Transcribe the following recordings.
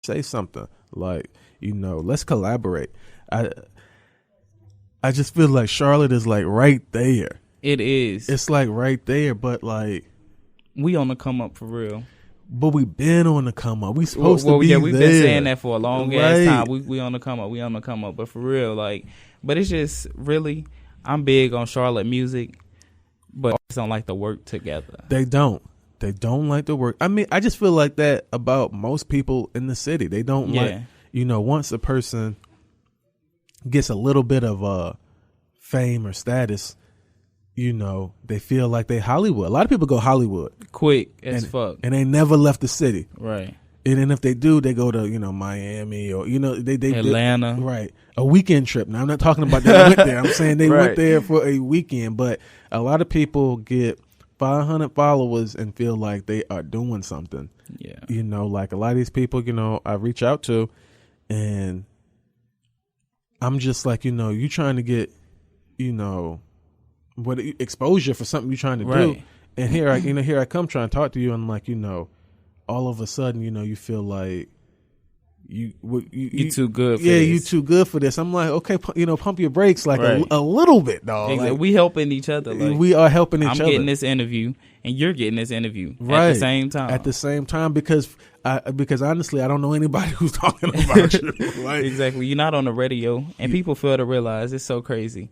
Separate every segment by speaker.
Speaker 1: say something like, let's collaborate. I just feel like Charlotte is like right there.
Speaker 2: It is.
Speaker 1: It's like right there, but like
Speaker 2: we on the come up for real.
Speaker 1: But we've been on the come up. We supposed to be there.
Speaker 2: We've been saying that for a long ass time. We on the come up. We on the come up. But for real, like, but it's just really, I'm big on Charlotte music, but I just don't like to work together.
Speaker 1: They don't like to work. I mean, I just feel like that about most people in the city. They don't like, once a person gets a little bit of fame or status, they feel like they Hollywood. A lot of people go Hollywood
Speaker 2: quick as fuck,
Speaker 1: and they never left the city.
Speaker 2: Right.
Speaker 1: And then if they do, they go to Miami or they
Speaker 2: Atlanta.
Speaker 1: Right. A weekend trip. Now I'm not talking about that. I went there. I'm saying they went there for a weekend. But a lot of people get 500 followers and feel like they are doing something.
Speaker 2: Yeah.
Speaker 1: Like a lot of these people, I reach out to, and I'm just like, you trying to get, what exposure for something you're trying to do, and here I come trying to talk to you, and like all of a sudden you feel like you
Speaker 2: too good for
Speaker 1: this.
Speaker 2: you
Speaker 1: too good for this. I'm like, okay, pump your brakes like a little bit, dog.
Speaker 2: Exactly.
Speaker 1: Like,
Speaker 2: we helping each other. Like,
Speaker 1: we are helping each other.
Speaker 2: I'm getting this interview and you're getting this interview at the same time. Because honestly, I don't know anybody who's talking about you. Like, exactly. You're not on the radio, and people fail to realize it's so crazy.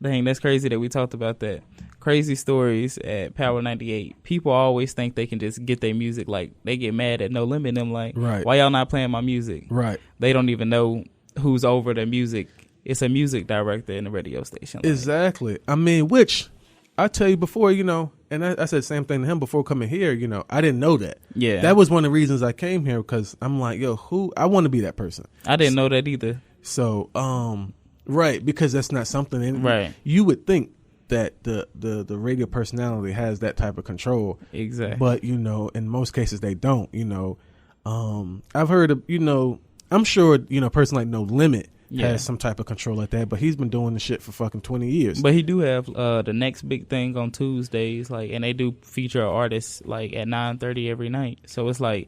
Speaker 2: Dang, that's crazy that we talked about that. Crazy stories at Power 98. People always think they can just get their music. Like, they get mad at No Limit. And I'm like, why y'all not playing my music?
Speaker 1: Right.
Speaker 2: They don't even know who's over the music. It's a music director in the radio station. Like,
Speaker 1: exactly. I mean, which I tell you before, and I said the same thing to him before coming here, I didn't know that.
Speaker 2: Yeah.
Speaker 1: That was one of the reasons I came here, because I'm like, I want to be that person.
Speaker 2: I didn't know that either.
Speaker 1: So, right, because that's not something.
Speaker 2: Right.
Speaker 1: You would think that the radio personality has that type of control.
Speaker 2: Exactly.
Speaker 1: But, in most cases they don't, I've heard of, I'm sure, a person like No Limit has some type of control like that, but he's been doing the shit for fucking 20 years.
Speaker 2: But he do have the next big thing on Tuesdays, like, and they do feature artists like at 9:30 every night. So it's like,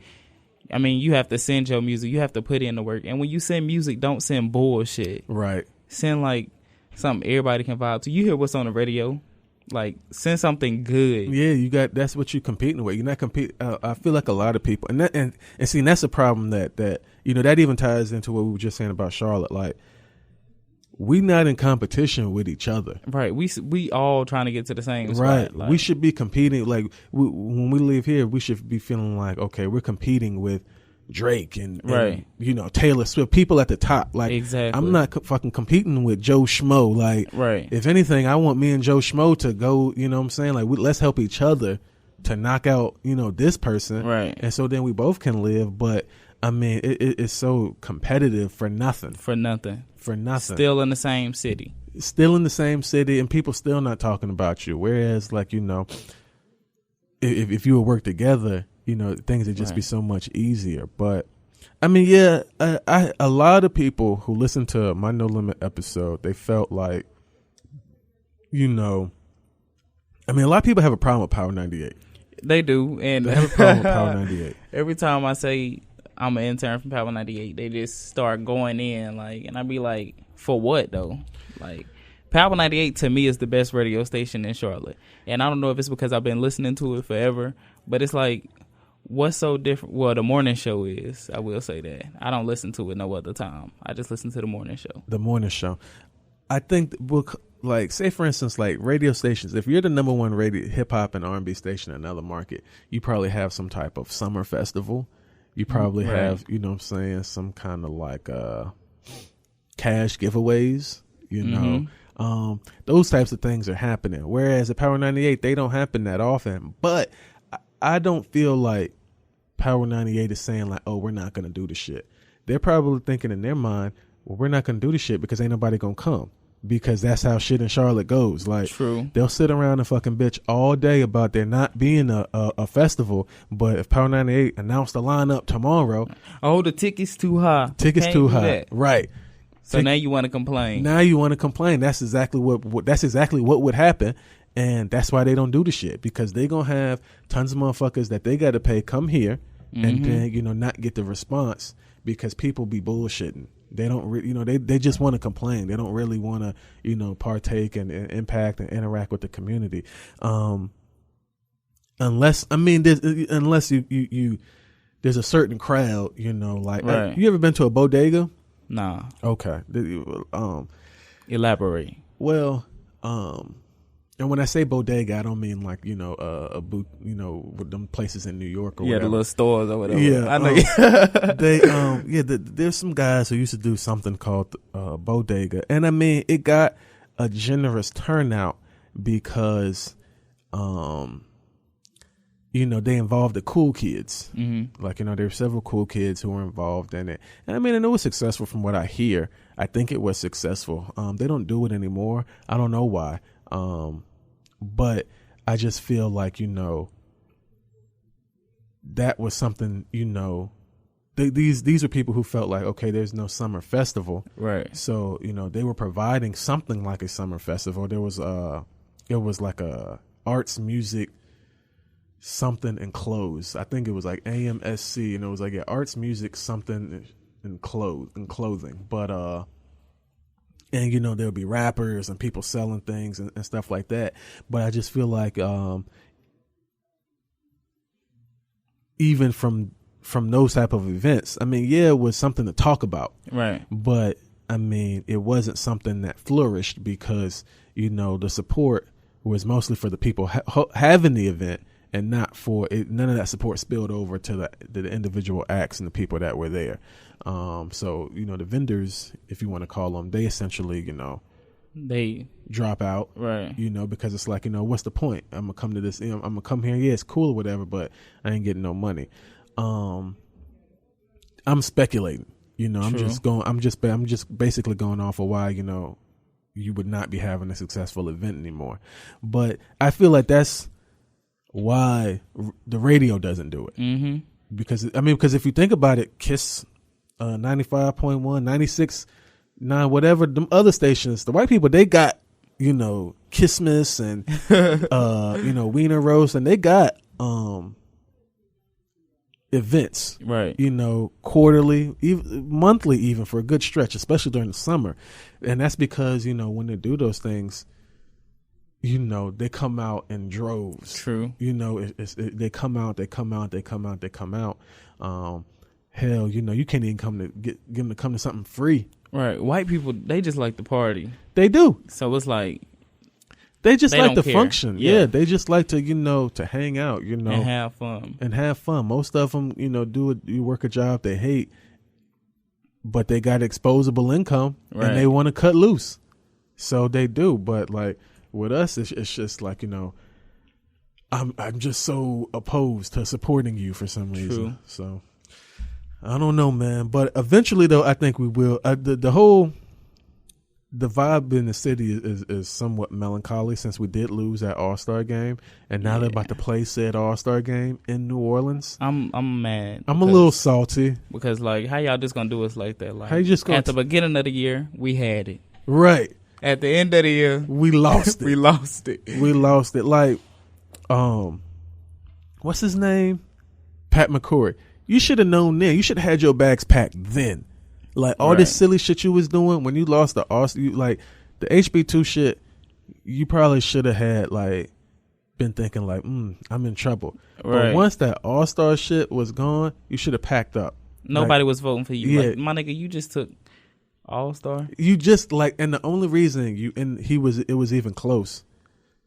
Speaker 2: I mean, you have to send your music, you have to put in the work, and when you send music, don't send bullshit.
Speaker 1: Right.
Speaker 2: Send like something everybody can vibe to. You hear what's on the radio, like, send something good.
Speaker 1: Yeah, that's what you're competing with. You're not competing. I feel like a lot of people, and see, that's a problem that that even ties into what we were just saying about Charlotte. Like, we not in competition with each other.
Speaker 2: Right. We all trying to get to the same spot.
Speaker 1: Right.
Speaker 2: Like,
Speaker 1: we should be competing. Like, when we live here, we should be feeling like, okay, we're competing with Drake and Taylor Swift, people at the top. Like,
Speaker 2: exactly.
Speaker 1: I'm not fucking competing with Joe Schmo. Like, if anything, I want me and Joe Schmo to go, what I'm saying? Like, let's help each other to knock out, this person.
Speaker 2: Right.
Speaker 1: And so then we both can live. But I mean, it's so competitive for nothing.
Speaker 2: For nothing.
Speaker 1: Still
Speaker 2: in the same city.
Speaker 1: And people still not talking about you. Whereas, like, if you would work together, things would just be so much easier. But I mean, a lot of people who listened to my No Limit episode, they felt like, I mean, a lot of people have a problem with Power 98.
Speaker 2: They do, and
Speaker 1: they have a problem with Power 98.
Speaker 2: Every time I say I'm an intern from Power 98, they just start going in, like, and I be like, for what though? Like, Power 98 to me is the best radio station in Charlotte, and I don't know if it's because I've been listening to it forever, but it's like, what's so different? Well, the morning show is. I will say that I don't listen to it no other time. I just listen to the morning show.
Speaker 1: The morning show. I think like, say for instance, like radio stations. If you're the number one radio hip hop and R&B station in another market, you probably have some type of summer festival. You probably have, what I'm saying, some kind of like cash giveaways. Those types of things are happening. Whereas at Power 98, they don't happen that often. But I don't feel like Power 98 is saying like, oh, we're not going to do the shit. They're probably thinking in their mind, well, we're not going to do the shit because ain't nobody going to come. Because that's how shit in Charlotte goes. Like,
Speaker 2: true.
Speaker 1: They'll sit around and fucking bitch all day about there not being a festival. But if Power 98 announced the lineup tomorrow,
Speaker 2: oh, the tickets too high.
Speaker 1: Tickets too high. That. Right.
Speaker 2: So now you want to complain.
Speaker 1: That's exactly what would happen. And that's why they don't do the shit, because they gonna have tons of motherfuckers that they got to pay come here and then not get the response because people be bullshitting. They don't really, they just want to complain. They don't really want to, partake and impact and interact with the community. Unless you there's a certain crowd, right. You ever been to a bodega?
Speaker 2: Nah.
Speaker 1: Okay.
Speaker 2: Elaborate.
Speaker 1: Well, and when I say bodega, I don't mean like, a boot, with them places in New York or whatever.
Speaker 2: The little stores or whatever.
Speaker 1: Yeah.
Speaker 2: I know.
Speaker 1: There's some guys who used to do something called bodega. And I mean, it got a generous turnout because, they involved the cool kids. Mm-hmm. Like, there were several cool kids who were involved in it. And I mean, and it was successful from what I hear. I think it was successful. They don't do it anymore. I don't know why. But I just feel like, that was something, these are people who felt like, okay, there's no summer festival.
Speaker 2: Right.
Speaker 1: So, they were providing something like a summer festival. There was, it was like a arts, music, something enclosed. I think it was like AMSC, and it was like arts, music, something in clothing. But and there'll be rappers and people selling things and stuff like that. But I just feel like even from those type of events, I mean, it was something to talk about,
Speaker 2: right? But
Speaker 1: I mean, it wasn't something that flourished because the support was mostly for the people having the event. And not for it, none of that support spilled over to the individual acts and the people that were there. So the vendors, if you want to call them, they essentially they drop out,
Speaker 2: right?
Speaker 1: Because it's like what's the point? I'm gonna come to this. I'm gonna come here. Yeah, it's cool or whatever, but I ain't getting no money. I'm speculating. I'm just basically going off of why you would not be having a successful event anymore. But I feel like that's why the radio doesn't do it. Mm-hmm. Because if you think about it, KISS 95.1, 96.9, whatever, them other stations, the white people, they got, Kissmas and, Wiener Roast, and they got events,
Speaker 2: right?
Speaker 1: Quarterly, even monthly, even for a good stretch, especially during the summer. And that's because, when they do those things, they come out in droves.
Speaker 2: True.
Speaker 1: They come out. Hell, you can't even get them to come to something free.
Speaker 2: Right. White people, they just like to party.
Speaker 1: They do.
Speaker 2: So it's like
Speaker 1: they just like to function. Yeah. They just like to to hang out. And have fun. Most of them, do work a job they hate, but they got exposable income, right, and they want to cut loose. So they do. But like, with us, it's just like, I'm just so opposed to supporting you for some reason.
Speaker 2: True.
Speaker 1: So I don't know, man. But eventually, though, I think we will. The vibe in the city is somewhat melancholy since we did lose that All-Star game, and now they're about to play said All-Star game in New Orleans.
Speaker 2: I'm mad.
Speaker 1: I'm a little salty
Speaker 2: because like, how y'all just gonna do us like that? Like,
Speaker 1: how you just
Speaker 2: at the beginning of the year, we had it
Speaker 1: right.
Speaker 2: At the end of the year,
Speaker 1: we lost it.
Speaker 2: We lost it.
Speaker 1: Like, what's his name? Pat McCrory. You should have known then. You should have had your bags packed then. Like, all this silly shit you was doing when you lost the like the HB2 shit, you probably should have had like been thinking like, I'm in trouble. Right. But once that All-Star shit was gone, you should have packed up.
Speaker 2: Nobody was voting for you. Yeah. Like, my nigga, you just took All-Star.
Speaker 1: You just like, and the only reason it was even close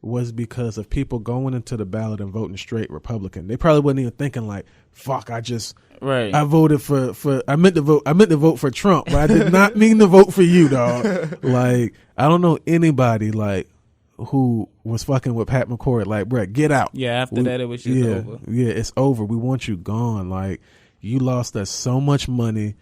Speaker 1: was because of people going into the ballot and voting straight Republican. They probably wasn't even thinking like, fuck, I voted for I meant to vote for Trump, but I did not mean to vote for you, dog. Like, I don't know anybody like who was fucking with Pat McCrory. Like, bruh, get out.
Speaker 2: Yeah, after that it was just over.
Speaker 1: Yeah, it's over. We want you gone. Like, you lost us so much money.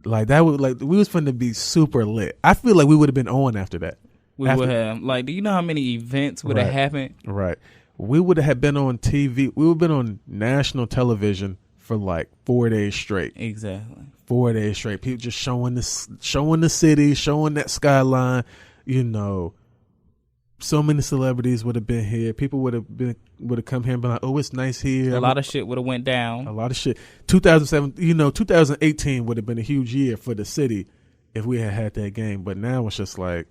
Speaker 1: Like, that was like, we was finna be super lit. I feel like we would have been on after that.
Speaker 2: We would have. Like, do you know how many events would have happened?
Speaker 1: Right. We would have been on TV. We would have been on national television for like 4 days straight.
Speaker 2: Exactly.
Speaker 1: 4 days straight. People just showing the city, showing that skyline, so many celebrities would have been here. People would have come here and been like, "Oh, it's nice here."
Speaker 2: A lot of shit would have went down.
Speaker 1: A lot of shit. 2018 would have been a huge year for the city if we had that game. But now it's just like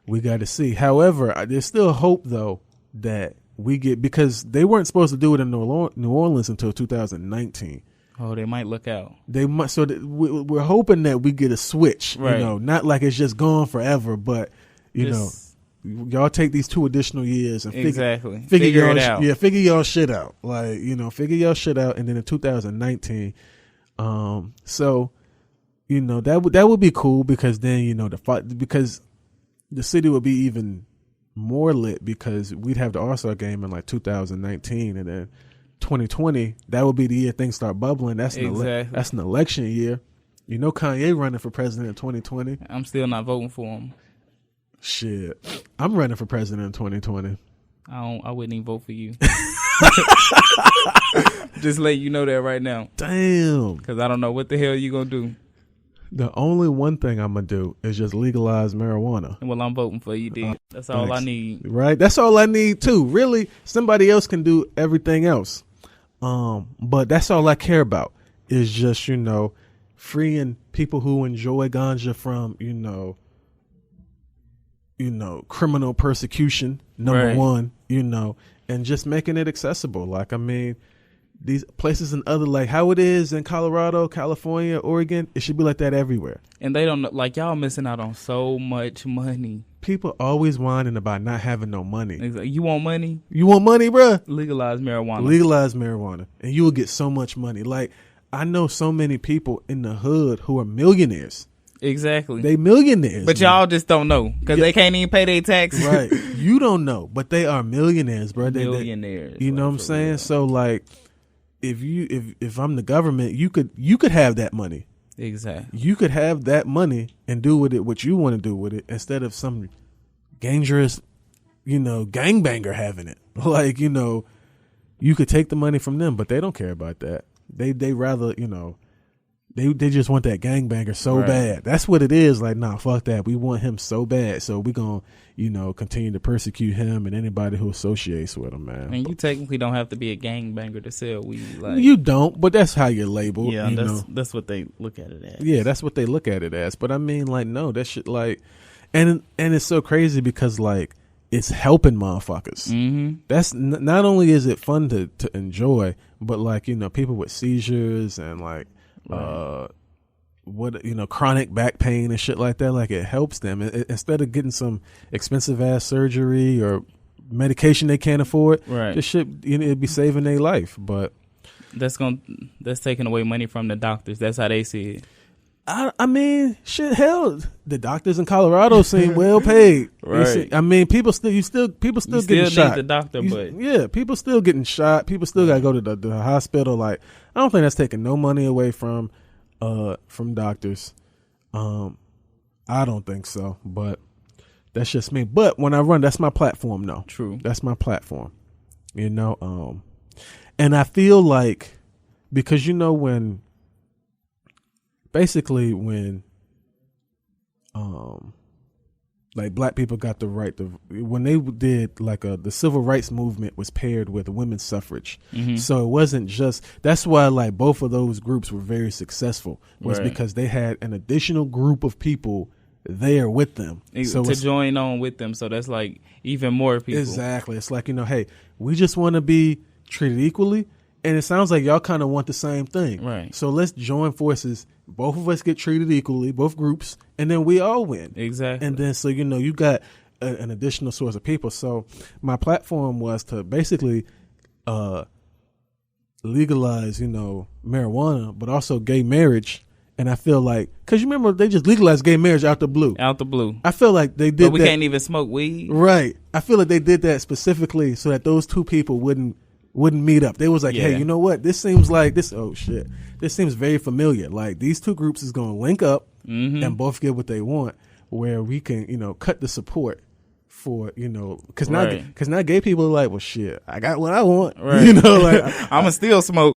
Speaker 1: we got to see. However, there's still hope though that we get, because they weren't supposed to do it in New Orleans until 2019.
Speaker 2: Oh, they might look out.
Speaker 1: They might. So we're hoping that we get a switch.
Speaker 2: Right.
Speaker 1: Not like it's just gone forever, but y'all take these 2 additional years and figure it out. Yeah, figure y'all shit out. Like, figure y'all shit out. And then in 2019, so that would be cool, because then because the city would be even more lit, because we'd have the All-Star game in like 2019, and then 2020, that would be the year things start bubbling. That's an election year. Kanye running for president in 2020.
Speaker 2: I'm still not voting for him.
Speaker 1: Shit, I'm running for president in 2020.
Speaker 2: I wouldn't even vote for you. Just let you know that right now.
Speaker 1: Damn.
Speaker 2: Because I don't know what the hell you gonna do.
Speaker 1: The only one thing I'm gonna do is just legalize marijuana.
Speaker 2: Well, I'm voting for you, D. That's all I need.
Speaker 1: Right? That's all I need too. Really, somebody else can do everything else. But that's all I care about, is just, freeing people who enjoy ganja from, criminal persecution, number one, and just making it accessible. Like, I mean, these places in other, like how it is in Colorado, California, Oregon, it should be like that everywhere.
Speaker 2: And they don't, like, y'all missing out on so much money.
Speaker 1: People always whining about not having no money.
Speaker 2: Exactly. You want money?
Speaker 1: You want money, bruh?
Speaker 2: Legalize marijuana.
Speaker 1: Legalize marijuana, and you will get so much money. Like, I know so many people in the hood who are millionaires.
Speaker 2: Exactly.
Speaker 1: They millionaires.
Speaker 2: But y'all just don't know, because they can't even pay their taxes.
Speaker 1: Right. You don't know, but they are millionaires, bro.
Speaker 2: Millionaires.
Speaker 1: You know what I'm saying? Real. So, like, if I'm the government, you could have that money.
Speaker 2: Exactly.
Speaker 1: You could have that money and do with it what you want to do with it, instead of some dangerous, gangbanger having it. Like, you could take the money from them, but they don't care about that. They rather, they just want that gangbanger so bad. That's what it is. Like, nah, fuck that. We want him so bad, so we gonna, continue to persecute him and anybody who associates with him, man.
Speaker 2: And you technically don't have to be a gangbanger to sell weed. Like,
Speaker 1: you don't, but that's how you're labeled.
Speaker 2: Yeah, that's what they look at it as.
Speaker 1: Yeah, that's what they look at it as. But I mean, like, no, that shit, like, and it's so crazy because, like, it's helping motherfuckers.
Speaker 2: Mm-hmm.
Speaker 1: That's not only is it fun to enjoy, but, like, people with seizures and, like, chronic back pain and shit like that, like, it helps them. Instead of getting some expensive ass surgery or medication they can't afford, this shit, it'd be saving their life. But
Speaker 2: that's taking away money from the doctors. That's how they see it.
Speaker 1: I mean, shit, hell, the doctors in Colorado seem well paid.
Speaker 2: Right.
Speaker 1: I mean, people still getting shot.
Speaker 2: Need the doctor, but
Speaker 1: people still getting shot. People still gotta go to the hospital. Like, I don't think that's taking no money away from doctors. I don't think so, but that's just me. But when I run, that's my platform. No,
Speaker 2: true,
Speaker 1: that's my platform. And I feel like, because when. Basically, when like black people got the right to, when they did like the civil rights movement was paired with women's suffrage.
Speaker 2: Mm-hmm.
Speaker 1: So it wasn't just, that's why like both of those groups were very successful, was because they had an additional group of people there with them.
Speaker 2: So to join on with them. So that's like even more people.
Speaker 1: Exactly. It's like, hey, we just want to be treated equally. And it sounds like y'all kind of want the same thing.
Speaker 2: Right. So
Speaker 1: let's join forces. Both of us get treated equally, both groups, and then we all win.
Speaker 2: Exactly.
Speaker 1: And then, so, you got an additional source of people. So my platform was to basically legalize, marijuana, but also gay marriage. And I feel like, because you remember, they just legalized gay marriage out the blue.
Speaker 2: Out the blue.
Speaker 1: I feel like they did that.
Speaker 2: But we can't even smoke weed.
Speaker 1: Right. I feel like they did that specifically so that those two people wouldn't meet up. They was like, hey, you know what? This seems like this. Oh shit, this seems very familiar. Like, these two groups is going to link up and both get what they want, where we can, cut the support for, because now gay people are like, well, shit, I got what I want.
Speaker 2: Right.
Speaker 1: Like,
Speaker 2: I'ma still smoke.